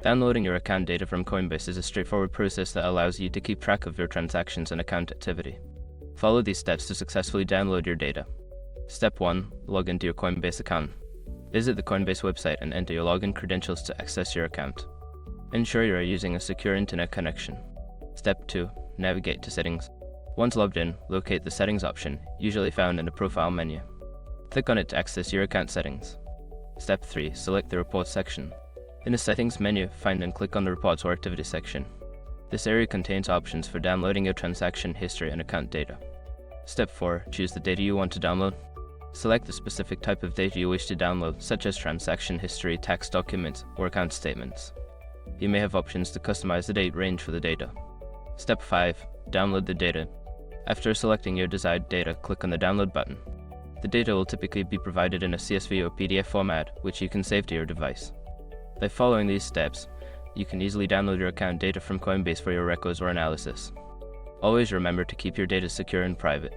Downloading your account data from Coinbase is a straightforward process that allows you to keep track of your transactions and account activity. Follow these steps to successfully download your data. Step 1. Log into your Coinbase account. Visit the Coinbase website and enter your login credentials to access your account. Ensure you are using a secure internet connection. Step 2. Navigate to Settings. Once logged in, locate the Settings option, usually found in the Profile menu. Click on it to access your account settings. Step 3. Select the Reports section. In the Settings menu, find and click on the Reports or Activity section. This area contains options for downloading your transaction history and account data. Step 4. Choose the data you want to download. Select the specific type of data you wish to download, such as transaction history, tax documents, or account statements. You may have options to customize the date range for the data. Step 5. Download the data. After selecting your desired data, click on the Download button. The data will typically be provided in a CSV or PDF format, which you can save to your device. By following these steps, you can easily download your account data from Coinbase for your records or analysis. Always remember to keep your data secure and private.